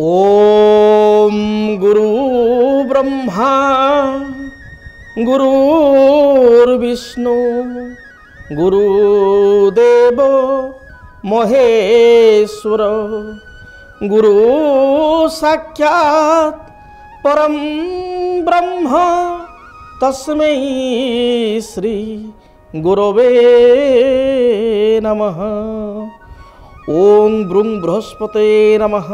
ओम गुरु ब्रह्मा गुरुर्विष्णु गुरुदेव महेश्वर गुरु साक्षात् परम ब्रह्म तस्मै श्री गुरवे नमः। ओम ब्रूं बृहस्पते नमः।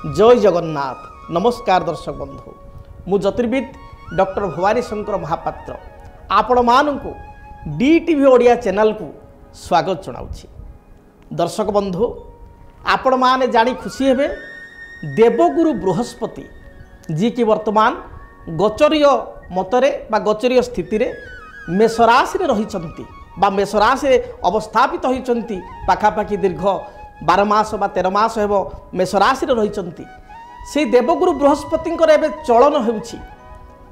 जय जगन्नाथ। नमस्कार दर्शक बंधु, मु ज्योतिर्विद डॉक्टर भवानी शंकर महापात्र आपण मानू डीटीवी ओडिया चैनल को स्वागत जनाऊँगी। दर्शक बंधु, आपण माने जानी खुशी हेबे देवगुरु बृहस्पति जी की वर्तमान गोचरीय मतरे बा गोचरीय स्थिति रे मेष राशि रे रहिचंती बा मेष राशि रे अवस्थापित होइचंती। पाखापाखि दीर्घ 12 मास बा 13 मास हेबो मेष राशि रे रहिचंती। से देवगुरु बृहस्पति एबे चलन हेउछि।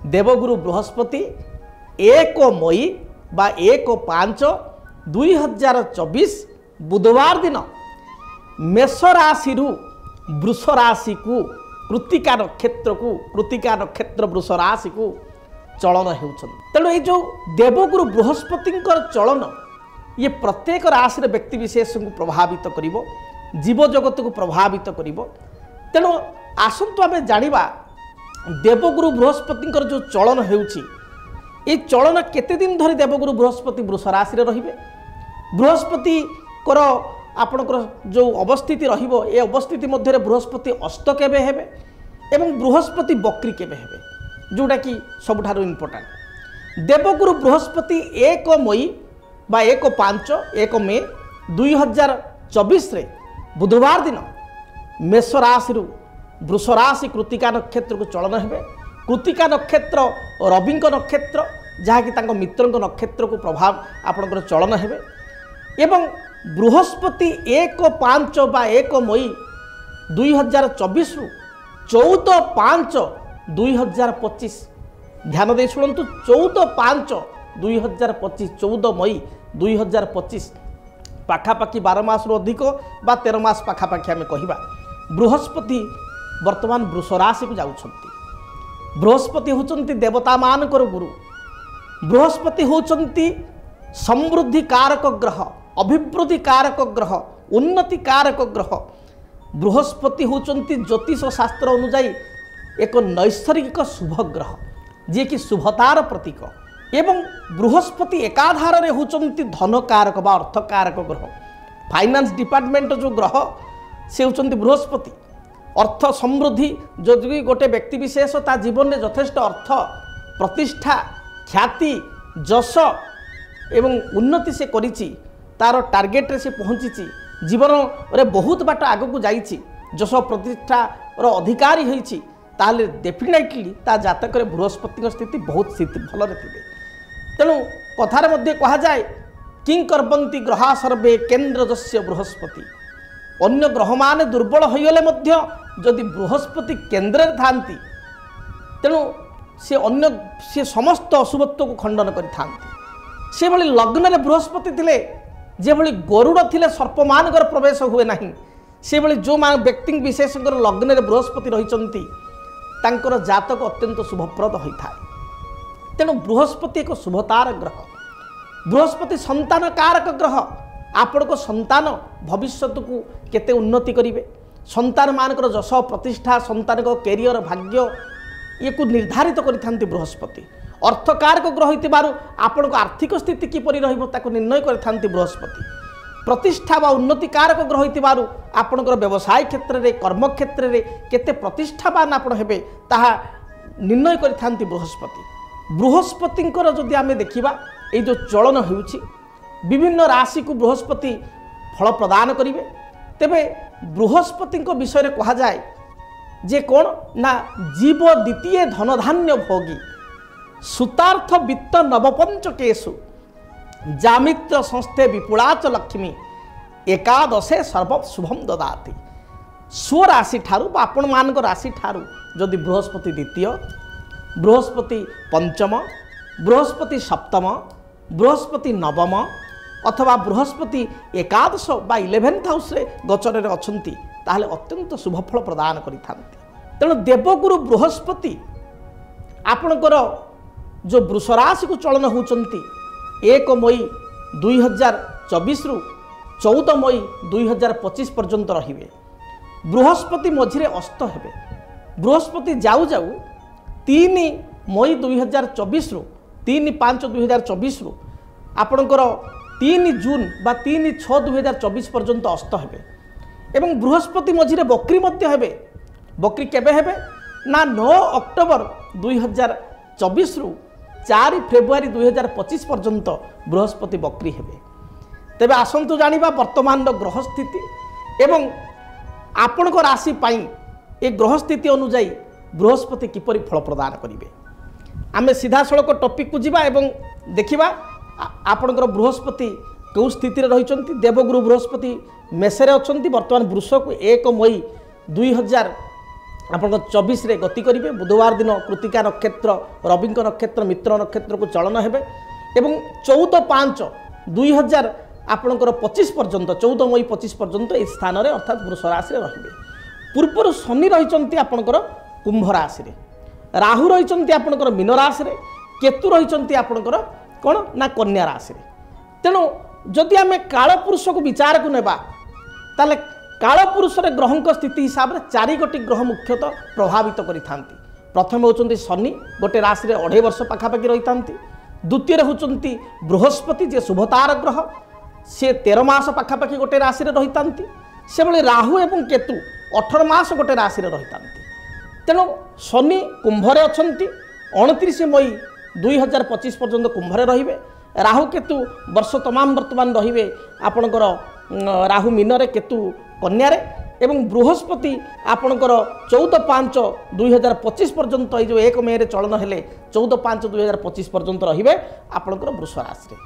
देवगुरु बृहस्पति 1 मई बा 1/5/2024 बुधवार दिन मेष राशि वृष राशि को कृतिका नक्षत्र वृष राशि को चलन हेउछन। तेणु ये जो देवगुरु बृहस्पति चलन ये प्रत्येक राशि व्यक्ति विशेष को प्रभावित करिवो, जीव जगत को प्रभावित करिवो। तेणु आसंतु आमे जानिबा देवगुरु बृहस्पति जो चलन हेउछि, ये चलन केते दिन धरि देवगुरु बृहस्पति वृष राशि रे रहिबे। बृहस्पति कर आपणकर जो अवस्थिति रहिबो, ए अवस्थिति मध्य बृहस्पति अस्त केबे हेबे एवं बृहस्पति वक्री केबे हेबे, जोटा कि सबुठारु इम्पोर्टेंट। देवगुरु बृहस्पति 1 मई बा 1 मे 2024 रे बुधवार दिन मेष राशि वृष राशि कृतिका नक्षत्र को चलन हेबे। कृतिका नक्षत्र रवि नक्षत्र जहाँकि तांको मित्रंक नक्षत्र को प्रभाव आपणकर चलन हेबे। एवं बृहस्पति 1/5 बा 1 मई 2024 रु 14/5/2025 ध्यान दे शुणु। 14/5/2025 14 मई 2025 पाखापाखि 12 मास रु अधिक बा 13 मास पाखापाखि आम कहिबा। बृहस्पति वर्तमान वृष राशि को जाउछंती। बृहस्पति होचंती देवता मानकर गुरु। बृहस्पति होचंती समृद्धि कारक ग्रह, अभिवृद्धि कारक ग्रह, उन्नति कारक ग्रह। बृहस्पति होचंती ज्योतिष शास्त्र अनुसार एक नैसर्गिक शुभ ग्रह, जे कि शुभतार प्रतीक। एवं बृहस्पति एकाधार रे होचंती धन कारक बा अर्थ कारक ग्रह। फाइनेंस डिपार्टमेंट जो ग्रह से होचंती बृहस्पति। अर्थ समृद्धि जो गोटे व्यक्ति विशेष ता जीवन में यथेष्ट अर्थ प्रतिष्ठा ख्याति जश एवं उन्नति से करिछि, तार टार्गेट रे से पहुँची, जीवन रे बहुत बाट आग को जाइछि, जश प्रतिष्ठा रो अधिकारी होइछि, ताले डेफिनेटली ता जातक रे बृहस्पति स्थिति बहुत स्थिति भल रे। तेणु कथार मध्य कहा जाए किं कर्बंती ग्रहा सर्वे केन्द्रजस्य बृहस्पति। अन्य ग्रह माने दुर्बल होइगले मध्य जदि बृहस्पति केन्द्र थांती, तेणु से अन्य से समस्त अशुभत्व को खंडन करि थांती। से भली लग्न रे बृहस्पति थिले, जे भली गरुड़ थिले सर्प मानकर प्रवेश हुए नहीं, से भली जो मान व्यक्ति विशेष लग्न रे बृहस्पति रहिचंती तांकर जातक अत्यंत शुभप्रद होइथाय। तेणु बृहस्पति एक शुभतार ग्रह। बृहस्पति संतान कारक ग्रह। आपण को संतान भविष्य को केते उन्नति करिवे, संतान मानकर जश प्रतिष्ठा, संतान को कैरियर भाग्य ये को निर्धारित करि थांती बृहस्पति। अर्थ कारक ग्रह होइतिबारु आपण को आर्थिक स्थिति किपरि रहिबो ताको निर्णय करि थांती बृहस्पति। प्रतिष्ठा बा उन्नति कारक ग्रह होइतिबारु आपणकर व्यवसाय क्षेत्र रे, कर्म क्षेत्र रे केते प्रतिष्ठावान आपण हेबे ताहा निर्णय करि थांती बृहस्पति। बृहस्पतिंकर जदि आमे देखिबा ए जो चलन हेउछि, विभिन्न राशि को बृहस्पति फल प्रदान करिवे। तेबे बृहस्पति विषय रे कहा जाए जे कोन ना जीव द्वितीय धनधान्य भोगी सुतार्थ वित्त नवपंचकेशु जामित्र संस्थे विपुलाच लक्ष्मी एकादशे सर्व शुभम ददाति। स्वराशि ठारू आपण मान राशि ठारू जदि बृहस्पति द्वितीय, बृहस्पति पंचम, बृहस्पति सप्तम, बृहस्पति नवम अथवा बृहस्पति एकादश बा 11th हाउस रे गोचर रे अछंती ताहले अत्यंत शुभफल प्रदान करिथांती। तेणु देवगुरु बृहस्पति आपणकर जो वृष राशि को चलन होचंती 1 मई 2024 रु 14 मई 2025 पर्यंत रहिबे। बृहस्पति मझिरे अस्त हेबे। बृहस्पति जाऊ जाऊ 3 मई 2024 रु 3/5/2024 रु आपणकर 3 जून बा 3/6/2024 पर्यंत अस्त हेबे। एवं बृहस्पति मझिरे बक्री मध्य हेबे। बक्री केबे हेबे ना 9 अक्टोबर 2024 रु 4 फेब्रुआरी 2025 पर्यंत बृहस्पति बक्री हेबे। तेबे आसंतु जानिबा वर्तमान ग्रह स्थिति एवं आपण को राशि पाई ए ग्रह स्थिति अनुजाई बृहस्पति किपरि फल प्रदान करिवे। आमे सीधा सड़क टॉपिक को जिबा एवं देखिबा आपणकर बृहस्पति कौ स्थिति रे रहिचंती। देवगुरु बृहस्पति मेषरे अछंती। वर्तमान वृष को 1 मई 2024 रे गति करिवे। बुधवार दिन कृतिका नक्षत्र रवि नक्षत्र मित्र नक्षत्र को चलन हेबे एवं 14/5/2025 आपणकर 25 पर्यंत 14 मई 25 पर्यंत इस स्थान रे अर्थात वृष राशि रे रहिबे। पूर्वर शनि रहिचंती आपणकर कुंभ राशि रे, राहु रहिचंती आपणकर मीन राशि रे, केतु रहिचंती आपणकर कोन ना कन्या राशि रे। तेणु जदि आमे काल पुरुष को विचार को नेबा ताले काल पुरुष रे ग्रहंक स्थिति हिसाब रे 4 गोटी ग्रह मुख्यतः प्रभावित करिथांती। प्रथम होचंती शनि गोटे राशि रे 2.5 वर्ष पाखापाखि रहिथांती। द्वितीय होचंती बृहस्पति जे शुभतार ग्रह से 13 मास पाखापाखि गोटे राशि रे रहिथांती। से भली राहु एवं केतु 18 मास गोटे राशि रे रहिथांती। तेणु शनि कुंभरे अछंती 29 मई 2025 पर्यंत कुंभरे रहिबे। राहु केतु वर्ष तमाम वर्तमान रहिबे आपणकर राहु मीनरे केतु कन्या रे एवं बृहस्पति आपणकर 14/5/2025 पर्यंत जो 1 मई रे चलन हेले 14/5/2025 पर्यंत रहिबे आपणकर वृष राशि रे।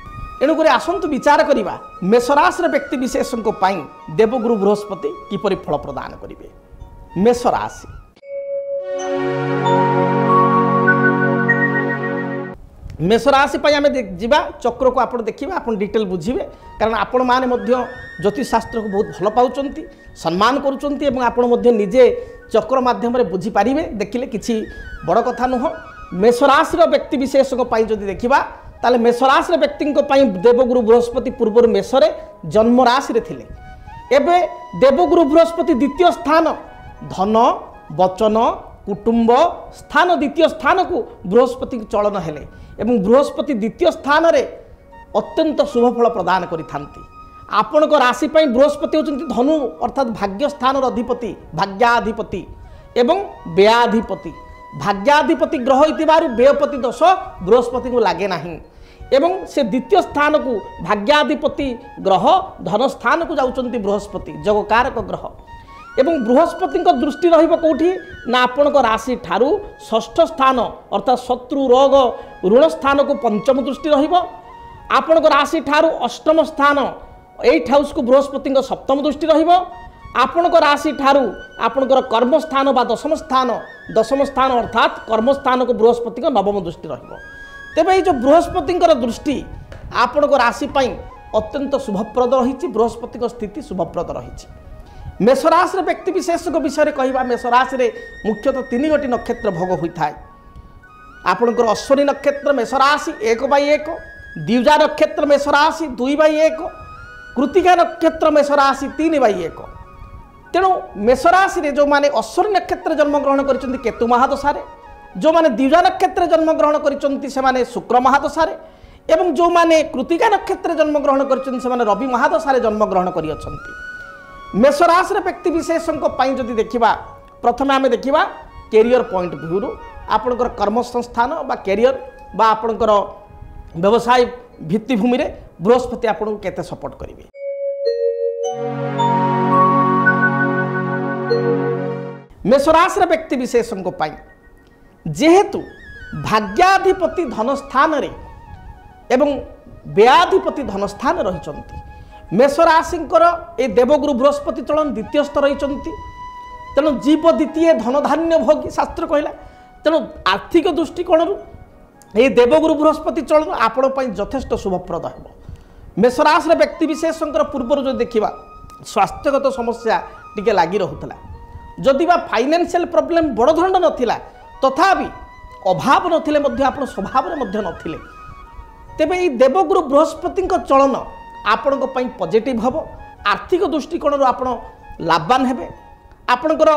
एणु करे आसंतु विचार करिबा मेष राशि रे व्यक्ति विशेषक पई देवगुरु बृहस्पति किपरि फल प्रदान करिवे। मेष राशि मेष राशि आम जा चक्र को आप देखिए आप डिटेल बुझे कारण आपण मैंने ज्योतिष शास्त्र को बहुत भल पाँच सम्मान करुँच निजे चक्र मध्यम बुझीपारे देखिले किसी बड़ कथा नुह। मेष राशि व्यक्ति विशेषक जदि देखा ताले मेष राशि व्यक्ति देवगुरु बृहस्पति पूर्व मेषरे जन्म राशि थिले। एबे देवगुरु बृहस्पति द्वितीय स्थान धन वचन कुटुंब स्थान द्वितीय स्थान को बृहस्पति चलन हेले एवं बृहस्पति द्वितीय स्थान रे अत्यंत शुभफल प्रदान करिथांती। आपण को राशि पई बृहस्पति होचंती धनु अर्थात भाग्य स्थान अधिपति भाग्याधिपति एवं व्ययाधिपति। भाग्याधिपति ग्रह इतिबारु व्ययपति दोष बृहस्पति को लागे नाही एवं से द्वितीय स्थान को भाग्याधिपति ग्रह धन स्थान को जाउचंती बृहस्पति जगकारक ग्रह एवं बृहस्पति दृष्टि रहिबो कोठी ना आपण को राशि ठारू षष्ठ स्थान अर्थात शत्रु रोग ऋण स्थान को पंचम दृष्टि रहिबो। आपण को राशि ठारू अष्टम स्थान 8 हाउस को बृहस्पति सप्तम दृष्टि रहिबो। आपण को राशि ठारू आपणकर कर्म स्थान बा दशम स्थान अर्थात कर्म स्थान को बृहस्पति नवम दृष्टि रहिबो। तेबे जो बृहस्पति दृष्टि आपण को राशि पई अत्यंत शुभप्रद रही। बृहस्पति स्थिति शुभप्रद रही। मेष राशि व्यक्ति विशेष विषय में कहवा मेष राशि मुख्यतः 3 गोटी नक्षत्र भोग होता है। आपणकर अश्विनी नक्षत्र मेष राशि 1/1, द्विजा नक्षत्र मेष राशि 2/1, कृतिका नक्षत्र मेष राशि 3/1। तेणु मेष राशि जो माने अश्विनी नक्षत्र जन्म ग्रहण कर केतु महादशा, जो माने द्विजा नक्षत्र जन्म ग्रहण कर शुक्र महादशा एवं जो माने कृतिका नक्षत्र जन्म ग्रहण कर रवि महादशा जन्म ग्रहण कर। मेष राशि व्यक्ति विशेषों जदि देखा प्रथम आम देखा कैरियर पॉइंट व्यू आपणकर कर्म संस्थान बा कैरियर बा आपणकर व्यवसाय भित्तिभूमि रे बृहस्पति आपन केते सपोर्ट करेंगे। मेष राशि व्यक्ति विशेषों जेहेतु भाग्याधिपति धन स्थान रे एवं व्ययाधिपति धन स्थान रही। मेष राशिंकर ए देवगुरु बृहस्पति चलन द्वितीय स्तर रही। तेणु जीव द्वितीय धन धान्य भोगी शास्त्र कहला। तेणु आर्थिक दृष्टिकोण ये देवगुरु बृहस्पति चलन आपण यथेष्ट शुभप्रद है। मेष राशि व्यक्ति विशेषकर पूर्व जो देखा स्वास्थ्यगत समस्या टिके लागि रहुतला जदि बा फाइनेंशियल प्रॉब्लम बड़ धरण नथिला तथापि अभाव नथिले मध्य आपण स्वभाव रे मध्य नथिले तेबे ई देवगुरु बृहस्पति चलन आपण पॉजिटिव हम आर्थिक दृष्टिकोण आपण लाभवान हेबे आपणकर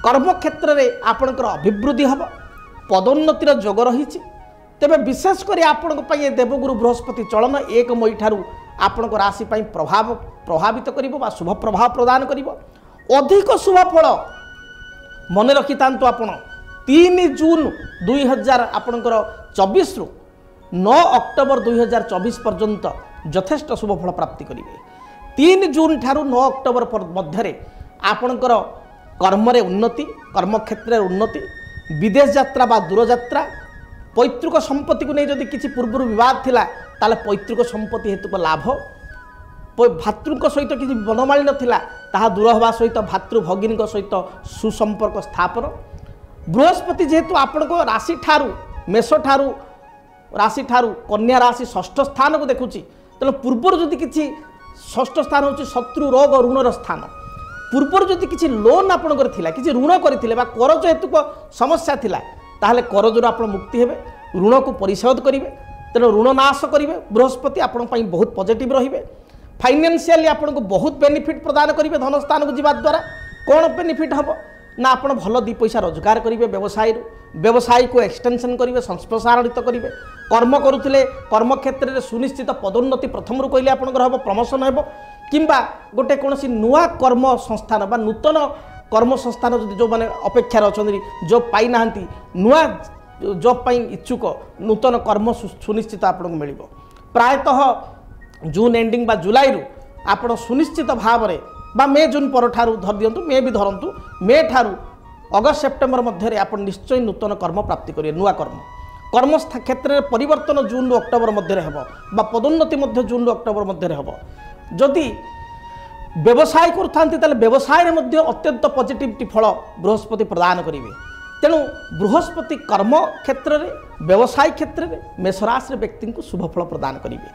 कर्म क्षेत्र में आपणकर अभिवृद्धि हम पदोन्नतिर जोग रही तेबे विशेषकर आपण देवगुरु बृहस्पति चलन 1 मई ठारू आपण राशि प्रभावित करिवो बा शुभ प्रभाव प्रदान करिवो अधिक शुभ फल मन रखि तांतु आपण 3 जून 2024 रु 9 अक्टोबर 2024 पर्यंत यथेष्ट शुभ फल प्राप्ति करेंगे 3 जून ठारू 9 अक्टोबर मध्य आपणकर कर्म उन्नति कर्म क्षेत्र उन्नति विदेश यात्रा बा दूर यात्रा पैतृक संपत्ति को नहीं जदि किसी पूर्व विवाद थिला ताले पैतृक संपत्ति हेतु लाभ भातृ सहित किसी बनमाली नाला ताहा दूर हवा सहित भातृ भगिनी सहित सुसंपर्क स्थापन बृहस्पति जेहेतु आपण राशि ठारू मेष ठारू राशि ठारू कन्या राशि षष्ठ स्थान को देखुची तेणु पूर्वर जदि किसी षष्ठ स्थान होची शत्रु रोग ऋणर स्थान पूर्वर जदि किसी लोन आपणकर थिला किसी ऋण करथिले बा करज हेतु समस्या थिला ताहले करजर आपण मुक्ति हेबे ऋण को परिशोध करिवे तेणु ऋण नाश करिवे बृहस्पति आपण पई बहुत पॉजिटिव रहिबे फाइनेंशियली आपण को बहुत बेनिफिट प्रदान करिवे धन स्थान को जीवा द्वारा कौन बेनिफिट हम ना आपण भल 2 पैसा रोजगार करिवे व्यवसाय को एक्सटेंशन करिवे संप्रसारित करिवे कर्म करुथिले कर्म क्षेत्र में सुनिश्चित पदोन्नति प्रथम रू कहले आपनकर हम प्रमोशन हेबो किंबा गोटे कोनसी नुआ कर्म संस्थान बा नूतन कर्म संस्थान जो माने अपेक्षा अछंदी जॉब पाई नाहंती नुआ जॉब पाई इच्छुक नूतन कर्म सुनिश्चित आपन को मिलिबो प्रायतः जून एंडिंग बा जुलाई रु आपण सुनिश्चित भाव में बा मे जून पर ठारू धर दियंतु मे भी धरंतु मे ठारू अगस्त सेप्टेम्बर मध्य आप निश्चय नूतन कर्म प्राप्ति करेंगे नुआ कर्म क्षेत्र में परिवर्तन जून अक्टोबर मध्य हम पदोन्नति जून अक्टोबर मध्य हम जदि व्यवसाय कर व्यवसाय अत्यंत पॉजिटिविटी फल बृहस्पति प्रदान करेंगे तेणु बृहस्पति कर्म क्षेत्र में व्यवसाय क्षेत्र में मेषराशि व्यक्ति को शुभ फल प्रदान करेंगे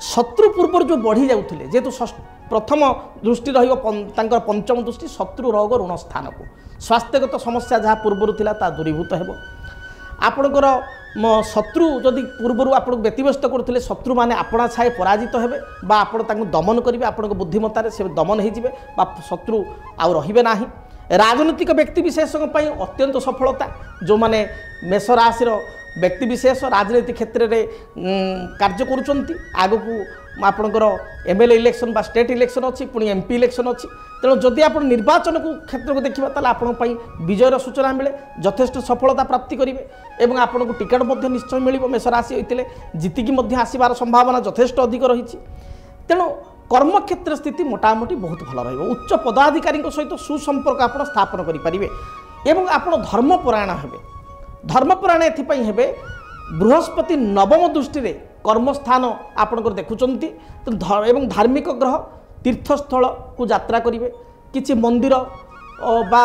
शत्रु पूर्व जो बढ़ी जाते जेहेतु प्रथम दृष्टि पंचम दृष्टि शत्रु रोग ऋण स्थान को स्वास्थ्यगत समस्या जहाँ पूर्वर था दूरीभूत हो आपणकर शत्रु जदि पूर्वर आप व्यतिव्यस्त करते शत्रु मैंने आपणा छाए पराजित हेबे बा आपण दमन करेंगे आपण बुद्धिमत्तार से दमन हो शत्रु आउ रहिबे नाही राजनीतिक व्यक्ति विशेष अत्यंत सफलता जो माने मेष राशि व्यक्ति विशेष राजनीति क्षेत्र में कार्य करुँच आग को आपणकर एमएलए इलेक्शन बा स्टेट इलेक्शन अच्छी पुणी एमपी इलेक्शन अच्छी तेणु जदि आप निर्वाचन को क्षेत्र को देखा ताल आपण विजयर सूचना मिले यथेष्ट सफलता प्राप्ति करेंगे और आपन को टिकट निश्चय मिल मेष राशि होते जीतिकी आसबार संभावना यथेष्ट अधिक रही तेणु कर्म क्षेत्र स्थिति मोटामोटी बहुत भल उच्च पदाधिकारी सहित सुसंपर्क आप स्थापन करेंगे और आप धर्मपरायण हे धर्मपरायण एपाई बृहस्पति नवम दृष्टि कर्मस्थान आपणकर देखुंत एवं धार्मिक ग्रह तीर्थस्थल को यात्रा करेंगे किसी मंदिर बा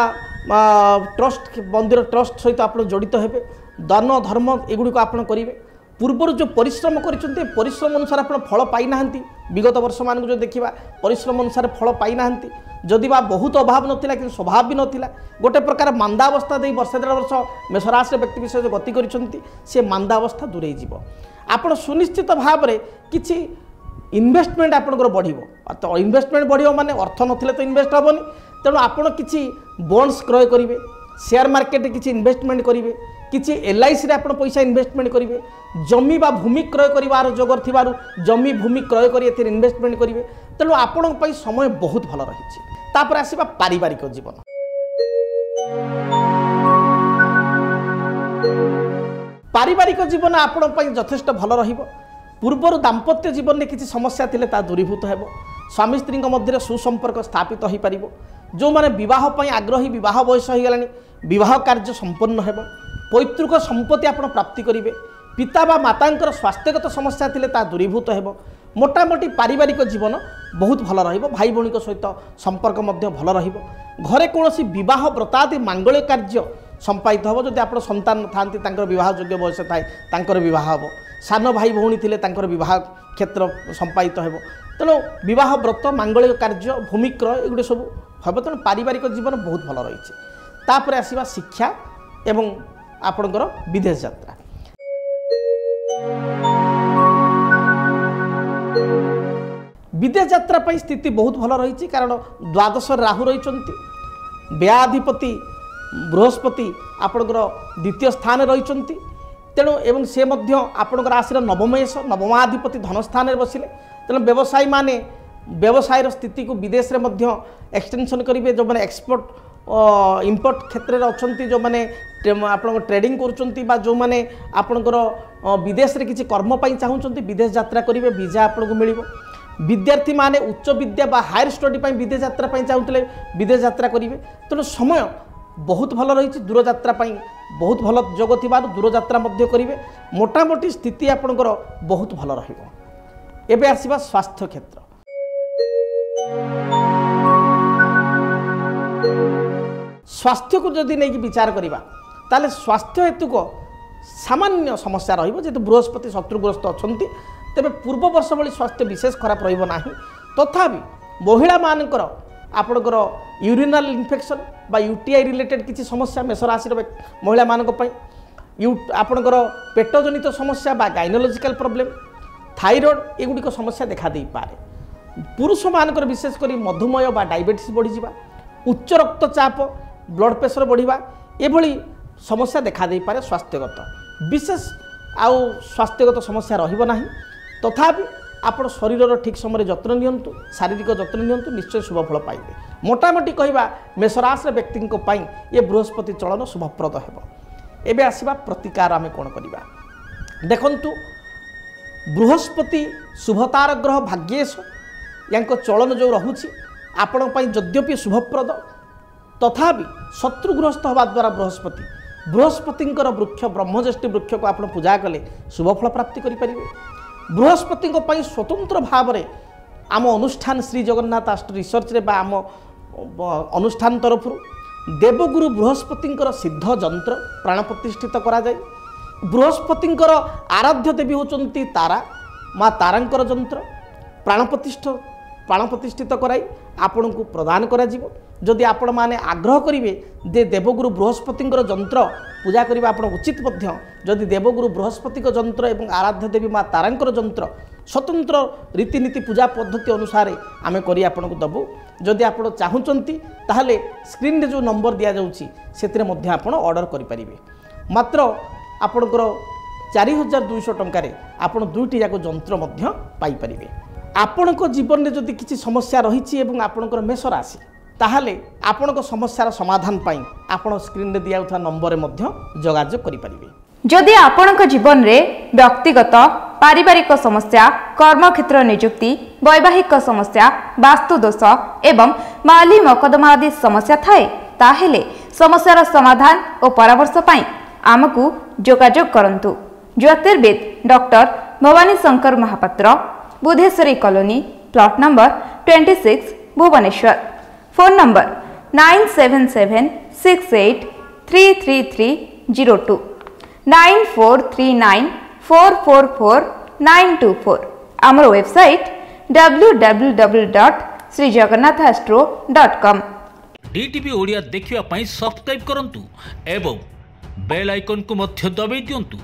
ट्रस्ट मंदिर ट्रस्ट सहित आप जड़ित हेबे दान धर्म एगुड़िक आप करेंगे पूर्वर जो परिश्रम करिसेंते परिश्रम अनुसार आप फल पाई नाहंती विगत वर्ष मान जो देखा परिश्रम अनुसार फल पाई नाहंती जदि बा बहुत अभाव नथिला कि स्वभाव भी नथिला गोटे प्रकार मांदावस्था दे वर्ष 1.5 वर्ष मेषराशि व्यक्ति विशेष गति करिसेंती से मांदावस्था दूरे जीवो आपण सुनिश्चित भाव में किसी इन्वेस्टमेंट आपंकर बढ़ो तो इन्वेस्टमेंट बढ़ो माने अर्थ नथिले तो इन्वेस्ट हेनी तेणु आपण किसी बॉन्ड्स क्रय करेंगे शेयर मार्केट किसी इन्वेस्टमेंट करेंगे किसी LIC रे आपण पैसा इन्वेस्टमेंट करेंगे जमी बा भूमि क्रय कर जोगर थी जमी भूमि क्रय कर इन्वेस्टमेंट करेंगे तेणु आपण समय बहुत भल रही आसवा पारिवारिक जीवन पारिवारिक जीवन आपण यथेष्ट भल पूर्वर दाम्पत्य जीवन में किसी समस्या थिले ता दूरीभूत हो स्वामी स्त्री मध्य सुसंपर्क स्थापित हो पार जो मैंने बह आग्रही बह बयस हो गलानी बह कार्य संपन्न हो पैतृक संपत्ति आप प्राप्ति करेंगे पिता बा माता स्वास्थ्यगत समस्या थिले ता दूरीभूत हो मोटामोटी पारिवारिक जीवन बहुत भल भाई भौणी सहित संपर्क भल घरे कौन बह व्रतादि मांगल्य कार्य संपादित हम जदि आप संतान था बह योग्य बयस थाए बह हम सान भाई भौणी थे बह क्षेत्र संपादित हो तेणु बह व्रत मांगल्य कार्य भूमि क्रय एगुड़े सब हम तेणु पारिवारिक जीवन बहुत भल रही। तापर आसवा शिक्षा एवं आपणकर विदेश यात्रा। विदेश यात्रा पर स्थिति बहुत भल रही कारण द्वादश राहु रही व्याधिपति बृहस्पति आपणकर द्वितीय स्थान रही तेणु एवं से आपणकर राशि नवमेश नवमाधिपति धन स्थान बसिले तेणु व्यवसायी माने व्यवसायर स्थिति को विदेश में एक्सटेंशन करेंगे जो मैंने एक्सपोर्ट इंपोर्ट क्षेत्र में अच्छा जो मैंने आप ट्रेडिंग कर जो मैंने आपणकर विदेश में किसी कर्मपाई चाहते विदेश यात्रा करेंगे वीजा आपको मिल विद्यार्थी माने उच्च विद्या बा हायर स्टडी विदेश यात्रा चाहते विदेश यात्रा करेंगे तेणु समय बहुत भल रही दूर यात्रा बहुत भल जोग थी दूर यात्रा करेंगे मोटामोटी स्थिति आपणकर बहुत भल रही। आसवा स्वास्थ्य क्षेत्र। स्वास्थ्य को जदि नहीं विचार करवा ताले स्वास्थ्य हेतु को सामान्य समस्या रहित बृहस्पति शत्रुग्रस्त अच्छा तेरे पूर्व वर्ष भली स्वास्थ्य विशेष खराब रहा तथापि महिला मानकर आपणकर यूरिनाल इन्फेक्शन बा यूटीआई रिलेटेड किसी समस्या मेष राशि महिला मानक आपणकर पेटजनित समस्या बा गाइनोलॉजिकल प्रॉब्लम थायराइड एगुड़िक समस्या देखा दे पारे। पुरुष मानकर विशेषकर मधुमेह बा डायबिटीज बढ़ी जावा उच्च रक्तचाप ब्लड प्रेशर बढ़िया एभली समस्या देखा दे पारे स्वास्थ्यगत विशेष आउ स्वास्थ्यगत समस्या रहिबो नाही तथापि आपण शरीर ठीक समय जत्न नियंतु शारीरिक जत्न नियंतु निश्चय शुभ फल पाइबे। मोटामोटी कहवा मेषराशि व्यक्ति ये बृहस्पति चलन शुभप्रद हेबो। एबे आसीबा प्रतिकार आमे कोन करिबा देखंतु बृहस्पति शुभतार ग्रह भाग्येश यांको चलन जो रहुछि आपण पई यद्यपि शुभप्रद तथापि शत्रुग्रस्त हवा द्वारा बृहस्पति वृक्ष ब्रह्मज्येष्ठी वृक्ष को आप पूजा कले शुभफल प्राप्ति करें। बृहस्पति स्वतंत्र भाव में आम अनुष्ठान श्री जगन्नाथ आस्ट रिसर्च रे बा आम अनुष्ठान तरफ देवगुरु बृहस्पति सिद्ध जंत्र प्राण प्रतिष्ठित करा जाए। बृहस्पति आराध्य देवी होचंती तारा माँ तारांकर जंत्र प्राण प्रतिष्ठित कराई आपण को प्रदान करा जीवो। जदि आपण माने आग्रह करेंगे जे देवगुरु बृहस्पति जंत्र पूजा करने आप उचित जदि देवगुरु बृहस्पति जंत्र एवं आराध्य देवी माँ तारांकर जंत्र स्वतंत्र रीतिनीति पूजा पद्धति अनुसार आम कर आपको दबू। जदि आप चाहूँगी ताहले स्क्रीन रे जो नंबर दि जाऊँगी से आप ऑर्डर करें मात्र आपणकर 4200 टंकार आप दुईटी जाक जंत्र पाइपर। आपण जीवन में जदि किसी समस्या रही आपणकर मेष राशि ताहले आपणक समस्यार समाधान पाई आपण स्क्रीन रे दिया उथा नंबर रे मध्य जोगाजोग करि परिबे। जदि आपणक जीवन रे व्यक्तिगत पारिवारिक समस्या कर्म क्षेत्र नियुक्ति वैवाहिक समस्या वास्तु दोष एवं माली मकदमा आदि समस्या थाए ताहेले समस्यार समाधान और परामर्श पाई आमकु जोगाजोग करंतु। ज्योतिर्विद doctor Bhabani Shankar Mahapatra Budheswari colony plot number 26 Bhubaneswar. Phone number 9776833302 9439444924। आमर वेबसाइट www.srijagannathastro.com। डीटीवी ओडिया देखिवा पई सब्सक्राइब करंतु एवं बेल आइकन को मध्य दबाई दियंतु।